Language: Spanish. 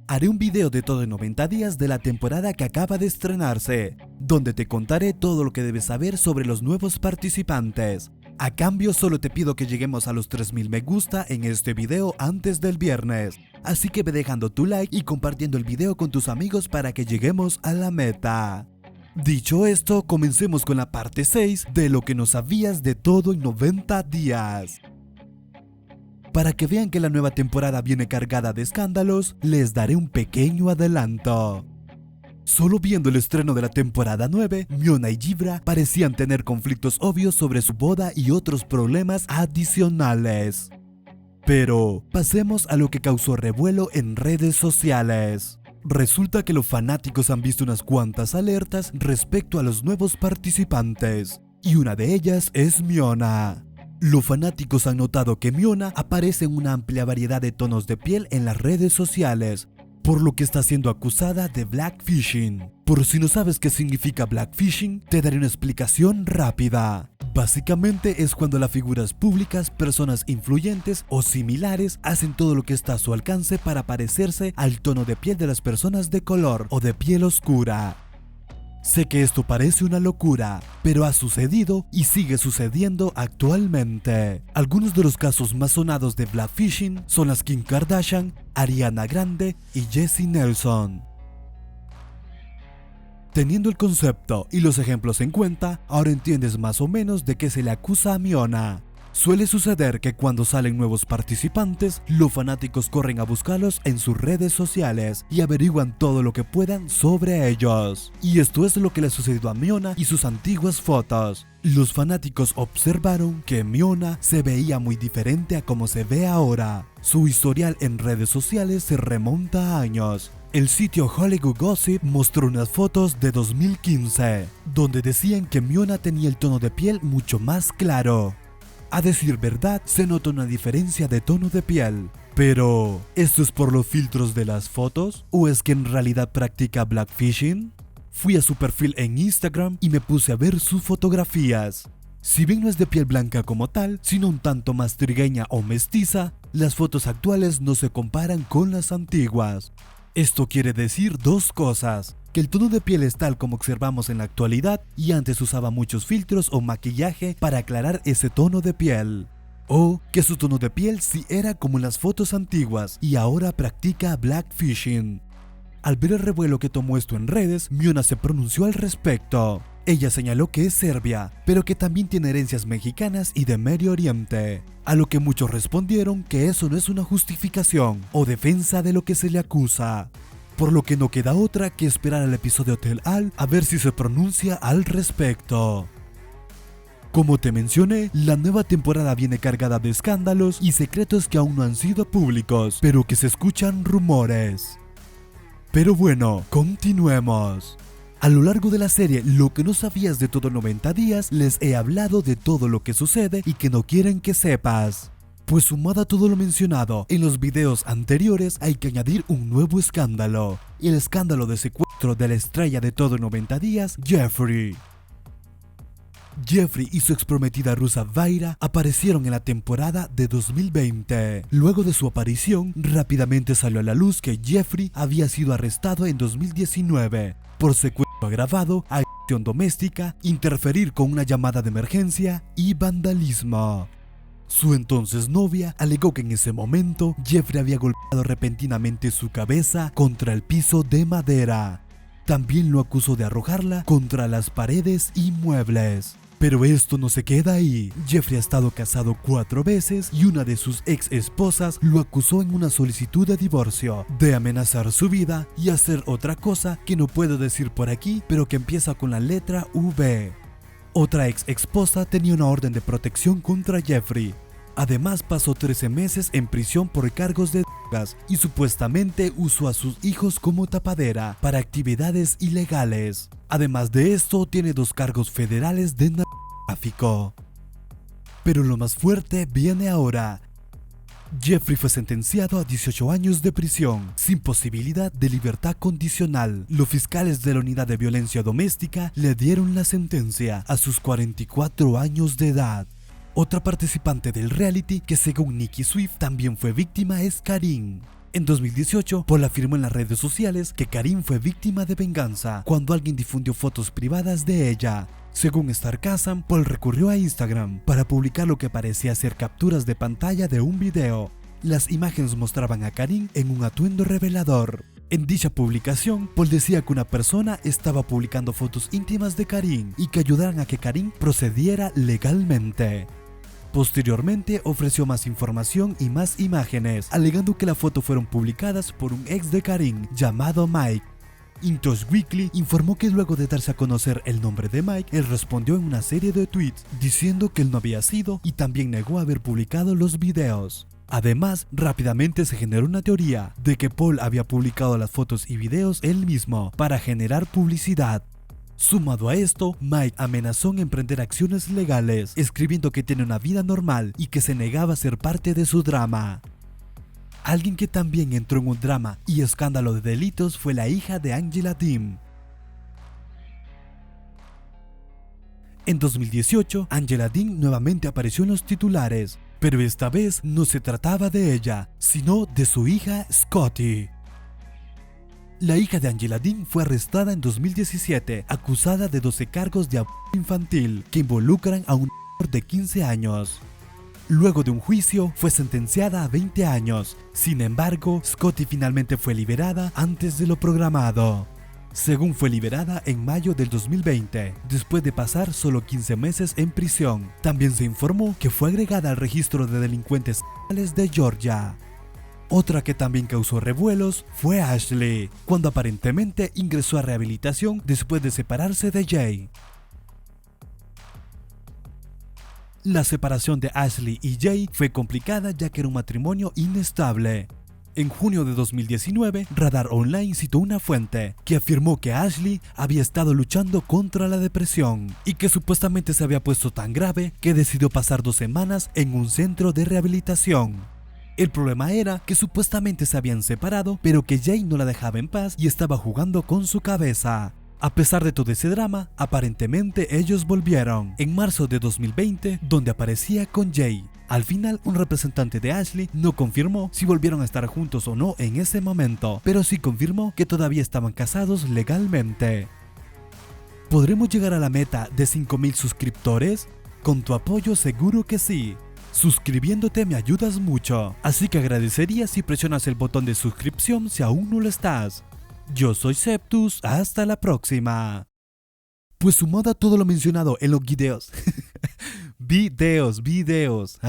Haré un video de todo en 90 días de la temporada que acaba de estrenarse, donde te contaré todo lo que debes saber sobre los nuevos participantes. A cambio, solo te pido que lleguemos a los 3000 me gusta en este video antes del viernes. Así que ve dejando tu like y compartiendo el video con tus amigos para que lleguemos a la meta. Dicho esto, comencemos con la parte 6 de lo que no sabías de todo en 90 días. Para que vean que la nueva temporada viene cargada de escándalos, les daré un pequeño adelanto. Solo viendo el estreno de la temporada 9, Miona y Jibra parecían tener conflictos obvios sobre su boda y otros problemas adicionales. Pero pasemos a lo que causó revuelo en redes sociales. Resulta que los fanáticos han visto unas cuantas alertas respecto a los nuevos participantes, y una de ellas es Miona. Los fanáticos han notado que Miona aparece en una amplia variedad de tonos de piel en las redes sociales, por lo que está siendo acusada de blackfishing. Por si no sabes qué significa blackfishing, te daré una explicación rápida. Básicamente es cuando las figuras públicas, personas influyentes o similares hacen todo lo que está a su alcance para parecerse al tono de piel de las personas de color o de piel oscura. Sé que esto parece una locura, pero ha sucedido y sigue sucediendo actualmente. Algunos de los casos más sonados de blackfishing son las Kim Kardashian, Ariana Grande y Jessie Nelson. Teniendo el concepto y los ejemplos en cuenta, ahora entiendes más o menos de qué se le acusa a Miona. Suele suceder que cuando salen nuevos participantes, los fanáticos corren a buscarlos en sus redes sociales y averiguan todo lo que puedan sobre ellos. Y esto es lo que le sucedió a Miona y sus antiguas fotos. Los fanáticos observaron que Miona se veía muy diferente a como se ve ahora. Su historial en redes sociales se remonta a años. El sitio Hollywood Gossip mostró unas fotos de 2015, donde decían que Miona tenía el tono de piel mucho más claro. A decir verdad, se nota una diferencia de tono de piel. Pero, ¿esto es por los filtros de las fotos? ¿O es que en realidad practica blackfishing? Fui a su perfil en Instagram y me puse a ver sus fotografías. Si bien no es de piel blanca como tal, sino un tanto más trigueña o mestiza, las fotos actuales no se comparan con las antiguas. Esto quiere decir dos cosas: que el tono de piel es tal como observamos en la actualidad y antes usaba muchos filtros o maquillaje para aclarar ese tono de piel. O que su tono de piel sí era como en las fotos antiguas y ahora practica blackfishing. Al ver el revuelo que tomó esto en redes, Miona se pronunció al respecto. Ella señaló que es serbia, pero que también tiene herencias mexicanas y de Medio Oriente. A lo que muchos respondieron que eso no es una justificación o defensa de lo que se le acusa. Por lo que no queda otra que esperar al episodio Tell All a ver si se pronuncia al respecto. Como te mencioné, la nueva temporada viene cargada de escándalos y secretos que aún no han sido públicos, pero que se escuchan rumores. Pero bueno, continuemos. A lo largo de la serie, lo que no sabías de todo 90 días, les he hablado de todo lo que sucede y que no quieren que sepas. Pues sumado a todo lo mencionado en los videos anteriores, hay que añadir un nuevo escándalo. El escándalo de secuestro de la estrella de todo 90 días, Jeffree. Jeffree y su exprometida rusa Vaira aparecieron en la temporada de 2020. Luego de su aparición, rápidamente salió a la luz que Jeffree había sido arrestado en 2019 por secuestro agravado, agresión doméstica, interferir con una llamada de emergencia y vandalismo. Su entonces novia alegó que en ese momento Jeffree había golpeado repentinamente su cabeza contra el piso de madera. También lo acusó de arrojarla contra las paredes y muebles. Pero esto no se queda ahí. Jeffree ha estado casado 4 veces y una de sus ex esposas lo acusó en una solicitud de divorcio, de amenazar su vida y hacer otra cosa que no puedo decir por aquí, pero que empieza con la letra V. Otra ex esposa tenía una orden de protección contra Jeffree. Además pasó 13 meses en prisión por cargos de drogas y supuestamente usó a sus hijos como tapadera para actividades ilegales. Además de esto, tiene 2 cargos federales de narcotráfico. Pero lo más fuerte viene ahora. Jeffree fue sentenciado a 18 años de prisión, sin posibilidad de libertad condicional. Los fiscales de la unidad de violencia doméstica le dieron la sentencia a sus 44 años de edad. Otra participante del reality que según Nicki Swift también fue víctima es Karim. En 2018, Paul afirmó en las redes sociales que Karim fue víctima de venganza cuando alguien difundió fotos privadas de ella. Según Starkazam, Paul recurrió a Instagram para publicar lo que parecía ser capturas de pantalla de un video. Las imágenes mostraban a Karim en un atuendo revelador. En dicha publicación, Paul decía que una persona estaba publicando fotos íntimas de Karim y que ayudaran a que Karim procediera legalmente. Posteriormente ofreció más información y más imágenes, alegando que las fotos fueron publicadas por un ex de Karim llamado Mike. Intosh Weekly informó que luego de darse a conocer el nombre de Mike, él respondió en una serie de tweets diciendo que él no había sido y también negó haber publicado los videos. Además, rápidamente se generó una teoría de que Paul había publicado las fotos y videos él mismo para generar publicidad. Sumado a esto, Mike amenazó en emprender acciones legales, escribiendo que tiene una vida normal y que se negaba a ser parte de su drama. Alguien que también entró en un drama y escándalo de delitos fue la hija de Angela Dean. En 2018, Angela Dean nuevamente apareció en los titulares, pero esta vez no se trataba de ella, sino de su hija Scotty. La hija de Angela Dean fue arrestada en 2017, acusada de 12 cargos de abuso infantil que involucran a un menor de 15 años. Luego de un juicio, fue sentenciada a 20 años. Sin embargo, Scotty finalmente fue liberada antes de lo programado. Según fue liberada en mayo del 2020, después de pasar solo 15 meses en prisión. También se informó que fue agregada al registro de delincuentes sexuales de Georgia. Otra que también causó revuelos fue Ashley, cuando aparentemente ingresó a rehabilitación después de separarse de Jay. La separación de Ashley y Jay fue complicada ya que era un matrimonio inestable. En junio de 2019, Radar Online citó una fuente que afirmó que Ashley había estado luchando contra la depresión y que supuestamente se había puesto tan grave que decidió pasar 2 semanas en un centro de rehabilitación. El problema era que supuestamente se habían separado, pero que Jay no la dejaba en paz y estaba jugando con su cabeza. A pesar de todo ese drama, aparentemente ellos volvieron en marzo de 2020, donde aparecía con Jay. Al final, un representante de Ashley no confirmó si volvieron a estar juntos o no en ese momento, pero sí confirmó que todavía estaban casados legalmente. ¿Podremos llegar a la meta de 5,000 suscriptores? Con tu apoyo seguro que sí. Suscribiéndote me ayudas mucho, así que agradecería si presionas el botón de suscripción si aún no lo estás. Yo soy Septus, hasta la próxima. Pues sumado a todo lo mencionado en los videos. videos.